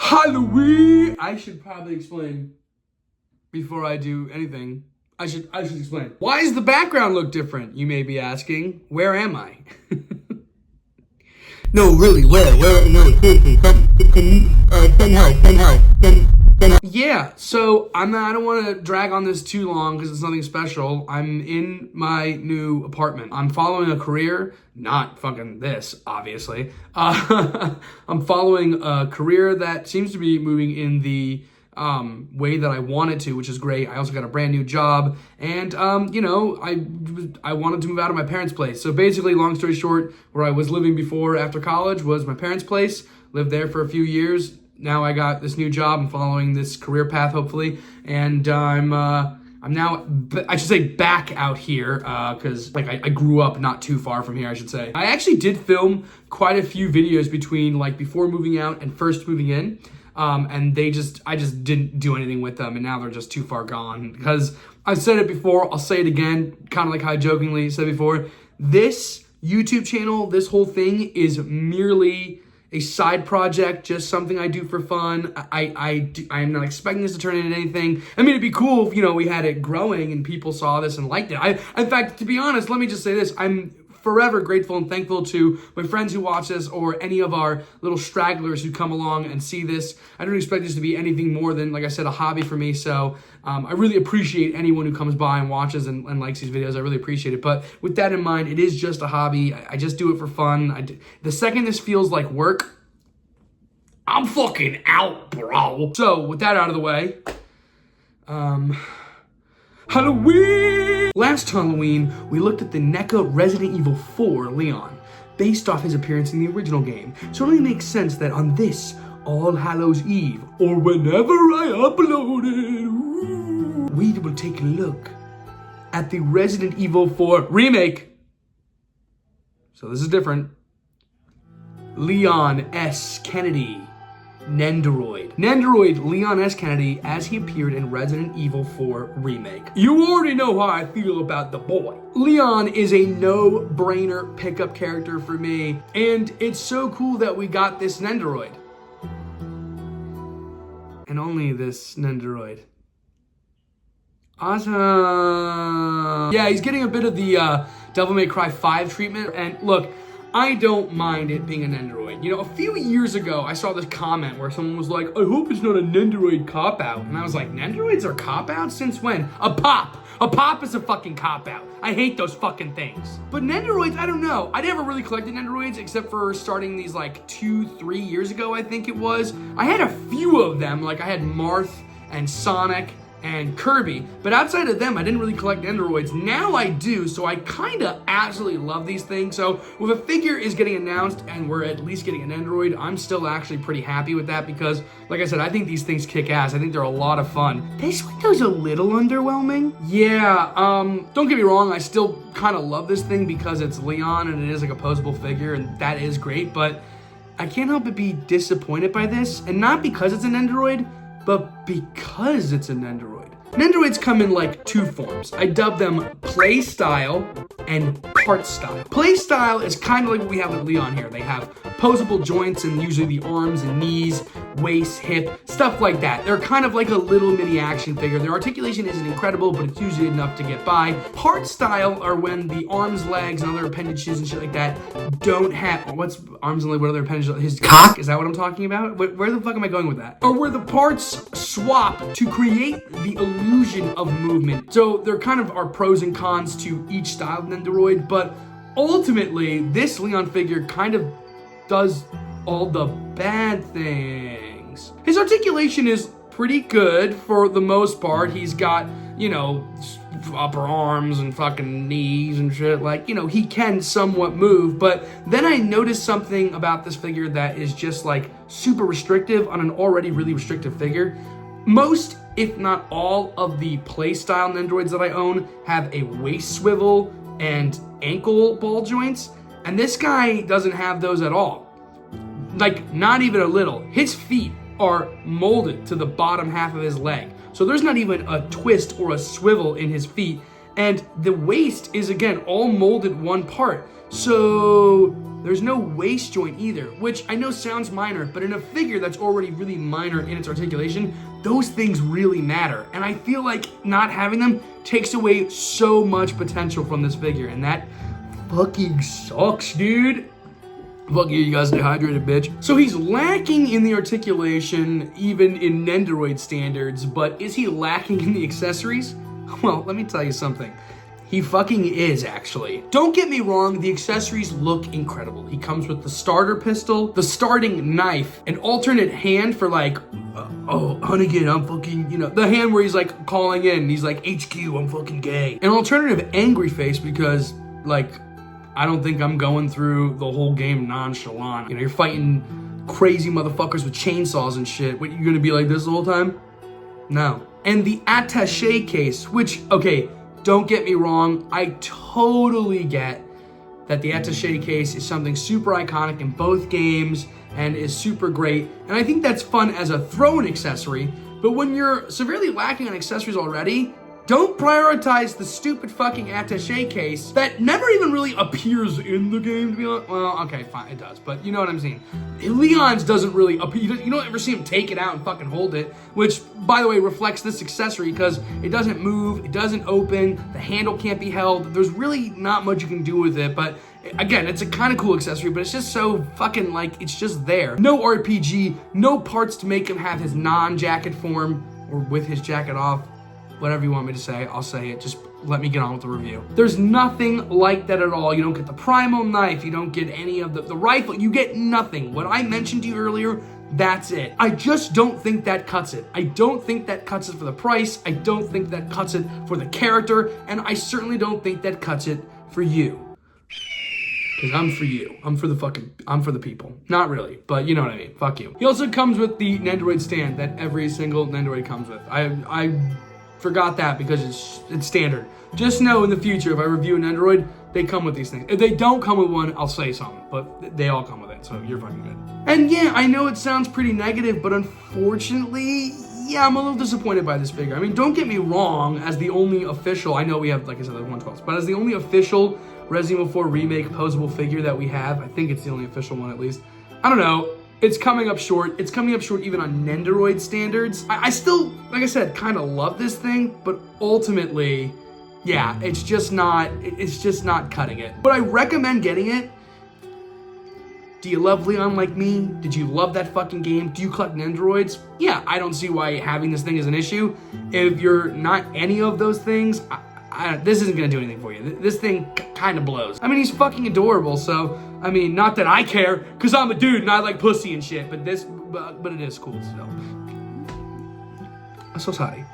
Halloween! I should probably explain before I do anything. I should explain. Why does the background look different, you may be asking? Where am I? No, really, where? No, seriously, send help. Yeah, so I don't want to drag on this too long because it's nothing special. I'm in my new apartment. I'm following a career, not fucking this, obviously. I'm following a career that seems to be moving in the way that I want it to, which is great. I also got a brand new job, and you know, I wanted to move out of my parents' place. So basically, long story short, where I was living before after college was my parents' place. Lived there for a few years. Now I got this new job. I'm following this career path, hopefully, and I'm now, I should say, back out here because like I grew up not too far from here, I should say. I actually did film quite a few videos between like before moving out and first moving in. And I just didn't do anything with them, and now they're just too far gone. Because I've said it before, I'll say it again, kind of like how I jokingly said before. This YouTube channel, this whole thing is merely a side project, just something I do for fun. I am not expecting this to turn into anything. I mean, it'd be cool if, you know, we had it growing and people saw this and liked it. In fact, to be honest, let me just say this. I'm forever grateful and thankful to my friends who watch this or any of our little stragglers who come along and see this. I don't expect this to be anything more than, like I said, a hobby for me. So I really appreciate anyone who comes by and watches and likes these videos. I really appreciate it. But with that in mind, it is just a hobby. I just do it for fun. The second this feels like work, I'm fucking out, bro. So with that out of the way, Halloween! Last Halloween, we looked at the NECA Resident Evil 4 Leon, based off his appearance in the original game. So it only makes sense that on this All Hallows Eve, or whenever I upload it, we will take a look at the Resident Evil 4 remake. So this is different. Leon S. Kennedy. Nendoroid Leon S. Kennedy as he appeared in Resident Evil 4 Remake. You already know how I feel about the boy. Leon is a no-brainer pickup character for me, and it's so cool that we got this Nendoroid. And only this Nendoroid. Awesome. Yeah, he's getting a bit of the Devil May Cry 5 treatment, and look, I don't mind it being a Nendoroid. You know, a few years ago, I saw this comment where someone was like, I hope it's not a Nendoroid cop-out. And I was like, Nendoroids are cop-outs? Since when? A pop! A pop is a fucking cop-out. I hate those fucking things. But Nendoroids, I don't know. I never really collected Nendoroids except for starting these like 2-3 years ago, I think it was. I had a few of them. Like I had Marth and Sonic and Kirby, but outside of them, I didn't really collect Nendoroids. Now I do, so I kind of absolutely love these things. So if a figure is getting announced and we're at least getting a Nendoroid, I'm still actually pretty happy with that because, like I said, I think these things kick ass. I think they're a lot of fun. This window's a little underwhelming. Yeah, don't get me wrong, I still kind of love this thing because it's Leon and it is like a posable figure, and that is great, but I can't help but be disappointed by this, and not because it's a Nendoroid, but because it's a Nendoroid. Nendoroids come in like two forms. I dub them play style and part style. Play style is kind of like what we have with Leon here. They have posable joints and usually the arms and knees, waist, hip, stuff like that. They're kind of like a little mini action figure. Their articulation isn't incredible, but it's usually enough to get by. Part style are when the arms, legs, and other appendages and shit like that don't have, what's arms and legs, what other appendages? His cock? Is that what I'm talking about? Where the fuck am I going with that? Or where the parts swap to create the illusion of movement. So there kind of are pros and cons to each style of Nendoroid, but ultimately this Leon figure kind of does all the bad things. His articulation is pretty good for the most part. He's got, you know, upper arms and fucking knees and shit. Like, you know, he can somewhat move, but then I noticed something about this figure that is just like super restrictive on an already really restrictive figure. Most, if not all, of the playstyle Nendoroids that I own have a waist swivel and ankle ball joints, and this guy doesn't have those at all. Like, not even a little. His feet are molded to the bottom half of his leg. So there's not even a twist or a swivel in his feet. And the waist is, again, all molded one part. So There's no waist joint either, which I know sounds minor, but in a figure that's already really minor in its articulation, those things really matter. And I feel like not having them takes away so much potential from this figure, and that fucking sucks, dude. Fuck you, you guys dehydrated bitch. So he's lacking in the articulation, even in Nendoroid standards, but is he lacking in the accessories? Well, let me tell you something. He fucking is, actually. Don't get me wrong, the accessories look incredible. He comes with the starter pistol, the starting knife, an alternate hand for like, oh, Hunnigan, I'm fucking, you know, the hand where he's like calling in, he's like, HQ, I'm fucking gay. An alternative angry face because, like, I don't think I'm going through the whole game nonchalant. You know, you're fighting crazy motherfuckers with chainsaws and shit. What, you gonna be like this the whole time? No. And the attaché case, which, okay, don't get me wrong, I totally get that the attaché case is something super iconic in both games and is super great. And I think that's fun as a throw-in accessory, but when you're severely lacking on accessories already, don't prioritize the stupid fucking attaché case that never even really appears in the game, to be honest. Well, okay, fine, it does, but you know what I'm saying. Leon's doesn't really appear. You don't ever see him take it out and fucking hold it, which, by the way, reflects this accessory because it doesn't move, it doesn't open, the handle can't be held. There's really not much you can do with it, but again, it's a kind of cool accessory, but it's just so fucking like, it's just there. No RPG, no parts to make him have his non-jacket form or with his jacket off. Whatever you want me to say, I'll say it. Just let me get on with the review. There's nothing like that at all. You don't get the primal knife. You don't get any of the rifle. You get nothing. What I mentioned to you earlier, that's it. I just don't think that cuts it. I don't think that cuts it for the price. I don't think that cuts it for the character. And I certainly don't think that cuts it for you. Because I'm for you. I'm for the people. Not really, but you know what I mean. Fuck you. He also comes with the Nendoroid stand that every single Nendoroid comes with. I forgot that because it's standard. Just know in the future, if I review an Nendoroid, they come with these things. If they don't come with one, I'll say something, but they all come with it, so you're fucking good. And yeah, I know it sounds pretty negative, but unfortunately, yeah, I'm a little disappointed by this figure. I mean, don't get me wrong, as the only official, I know we have, like I said, the 112s, but as the only official Resident Evil 4 Remake posable figure that we have, I think it's the only official one at least, I don't know, it's coming up short. It's coming up short even on Nendoroid standards. I still, like I said, kind of love this thing, but ultimately, yeah, it's just not cutting it. But I recommend getting it. Do you love Leon like me? Did you love that fucking game? Do you collect Nendoroids? Yeah, I don't see why having this thing is an issue. If you're not any of those things, this isn't gonna do anything for you. This thing kind of blows. I mean, he's fucking adorable, so, I mean, not that I care, because I'm a dude and I like pussy and shit, but it is cool, so. I'm so sorry.